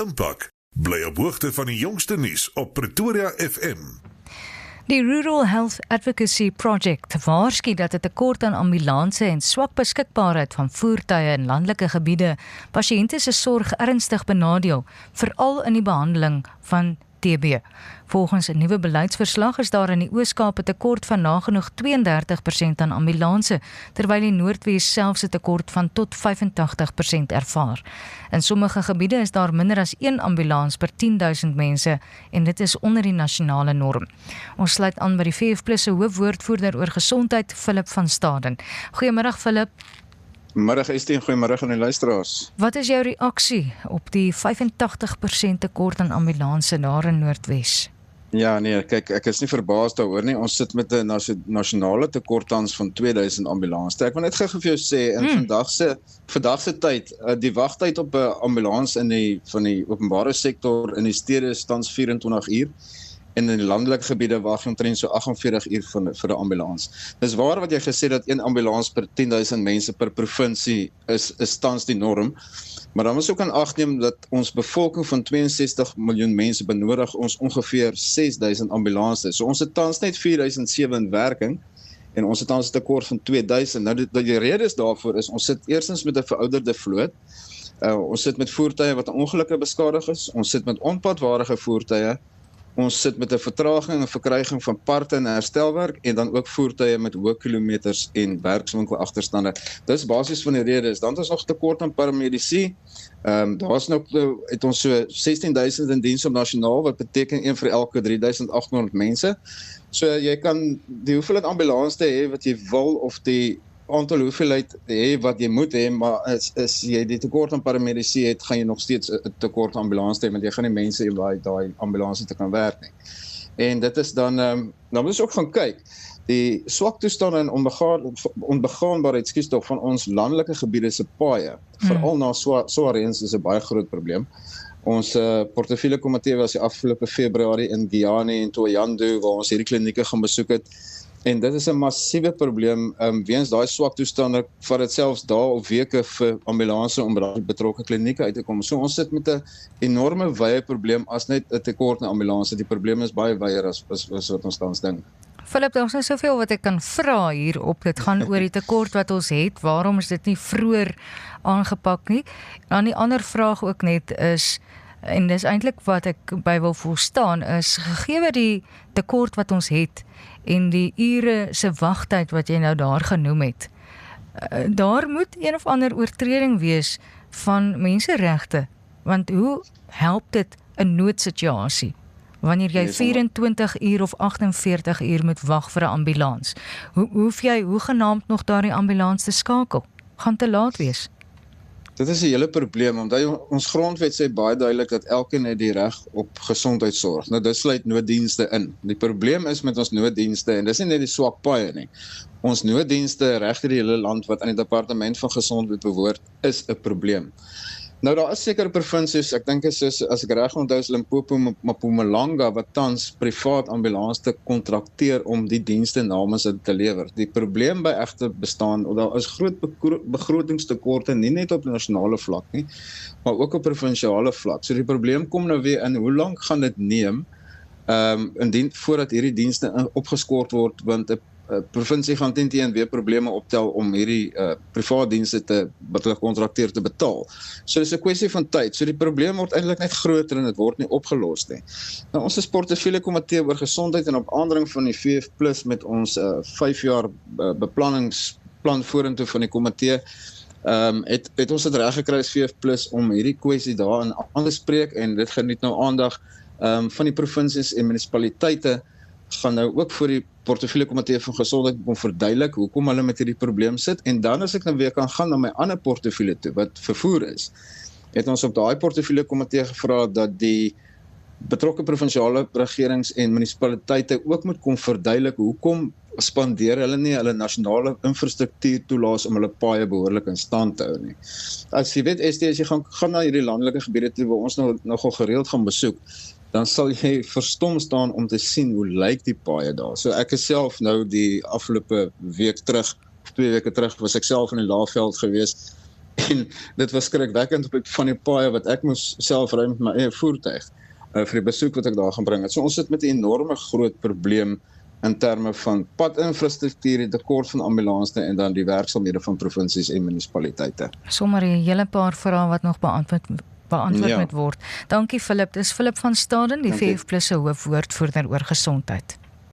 Impak. Bly op hoogte van die jongste nuus op Pretoria FM. Die Rural Health Advocacy Project waarsku dat 'n tekort aan ambulanse en swak beskikbaarheid van voertuie in landelike gebiede pasiënte se sorg ernstig benadeel, veral in die behandeling van TB. Volgens 'n nuwe beleidsverslag is daar in die Oos-Kaap 'n tekort van nagenoeg 32% aan ambulanse, terwyl die Noordwes selfs 'n tekort van tot 85% ervaar. In sommige gebiede is daar minder as 1 ambulans per 10.000 mense en dit is onder die nasionale norm. Ons sluit aan by die VF+ se hoofwoordvoerder oor gesondheid, Philip van Staden. Goeiemiddag Philip. Middag Estie en goeiemiddag aan die luisteraars. Wat is jou reaksie op die 85% tekort aan ambulanse daar in Noordwes? Ja nee, kyk, ek is nie verbaas daaroor nie. Ons sit met 'n nasionale tekort tans van 2000 ambulanse. Ek wil net gou vir jou sê, in vandag se tyd, die wagtyd op 'n ambulans van die openbare sektor in die stede is tans 24 uur. En in die landelike gebiede wag jy omtrent so 48 uur vir 'n ambulans. Dis waar wat jy gesê dat 1 ambulans per 10.000 mense per provinsie is tans die norm. Maar dan moet ook aan ag neem dat ons bevolking van 62 miljoen mense benodig ons ongeveer 6.000 ambulanses. So ons het tans net 4.007 in werking en ons het tans 'n tekort van 2.000. Nou die rede is daarvoor is ons sit eerstens met 'n verouderde vloot. Ons sit met voertuie wat aan ongelukke beskadig is. Ons sit met onpadwaardige voertuie. Ons sit met 'n vertraging en verkryging van parte en herstelwerk en dan ook voertuie met hoë kilometers en werkswinkelagterstande. Dis basies van die redes. Dan het ons nog tekort aan paramedici. Daar's nou het ons so 16.000 in diens op nasionaal, wat beteken 1 vir elke 3.800 mense. So jy kan die hoeveelheid ambulanse hê wat jy wil of die aantal hoeveelheid hê wat jy moet hê, maar as jy die tekort aan paramedici het, gaan jy nog steeds 'n tekort aan ambulanse hê, want jy gaan nie mense hê waar daai ambulanse te kan werk nie. En dit is dan moet ons ook gaan kyk. Die swak toestande en onbegaanbaarheid van ons landelike gebiede se paaie, veral na swaar reëns, is 'n baie groot probleem. Ons portefeulje komitee was die afgelope Februarie in Giyani en Thohoyandou waar ons hierdie klinieke gaan besoek het. En dit is 'n massiewe probleem, weens daai swak toestande, vat dit selfs dae of weke vir ambulanse om by die betrokke klinieke uit te kom. So ons sit met 'n enorme wye probleem as net 'n tekort aan ambulanse. Die probleem is baie wyer as wat ons tans dink. Philip, daar's nou soveel wat ek kan vra hierop. Dit gaan oor die tekort wat ons het. Waarom is dit nie vroeër aangepak nie? Dan die ander vraag ook net is, en dis eintlik wat ek by wil volstaan, is gegee die tekort wat ons het en die ure se wagtyd wat jy nou daar genoem het, daar moet een of ander oortreding wees van menseregte, want hoe help dit 'n noodsituasie wanneer jy 24 uur of 48 uur moet wag vir 'n ambulans? Hoef jy hoegenaamd nog daardie ambulans te skakel? Gaan te laat wees. Dit is 'n hele probleem, omdat ons grondwet sê baie duidelik dat elkeen het die reg op gesondheidsorg. Nou dit sluit nooddienste in. Die probleem is met ons nooddienste, en dis nie net die swak paaie nie. Ons nooddienste reg deur die hele land wat aan die departement van gesondheid behoort, is 'n probleem. Nou daar is sekere provinsies, ek dink as ek reg onthou is Limpopo, Mpumalanga wat tans privaat ambulans te kontrakteer om die dienste namens hulle te lewer. Die probleem by egter bestaan, daar is groot begrotingstekorte nie net op nasionale vlak nie, maar ook op provinsiale vlak. So die probleem kom nou weer in, hoe lank gaan dit neem indien voordat hierdie dienste opgeskort word, want 'n provinsie gaan teen weer probleme optel om hierdie privaat dienste wat hulle kontrakteer te betaal. So dis 'n kwessie van tyd. So die probleem word eintlik net groter en dit word nie opgelos nie. Nou ons is portefeulje komitee oor gesondheid en op aandring van die VF+ met ons 5 jaar beplanningsplan vorentoe van die komitee, het ons dit reg gekry as VF+ om hierdie kwessie daarin aan te spreek, en dit geniet nou aandag van die provinsies en munisipaliteite. Gaan nou ook voor die portefeulje komitee van gesondheid om verduidelik hoekom hulle met hierdie probleem sit, en dan as ek nou weer kan gaan na my ander portefeulje toe wat vervoer is, het ons op daai portefeulje komitee gevra dat die betrokke provinsiale regerings en munisipaliteite ook moet kom verduidelik hoekom spandeer hulle nie hulle nasionale infrastruktuur toelaas om hulle paaie behoorlik in stand te hou nie. As jy weet, as jy gaan na hierdie landelike gebiede toe waar ons nogal gereeld gaan besoek, dan sal jy verstom staan om te sien hoe lyk die paaie daar. So ek is self nou die afgelope week terug, of 2 weke terug, was ek self in die Laagveld gewees, En dit was skrikwekkend op van die paaie wat ek moes self ry met my eie voertuig vir die besoek wat ek daar gaan bring het. So ons sit met 'n enorme groot probleem in terme van padinfrastruktuur, die tekort van ambulanse en dan die werksaamhede van provinsies en munisipaliteite. Sommer 'n hele paar vrae wat nog beantwoord Ja. moet word. Dankie Philip. Dis Philip van Staden, die Dankie. VF+ se hoofwoordvoerder oor gesondheid.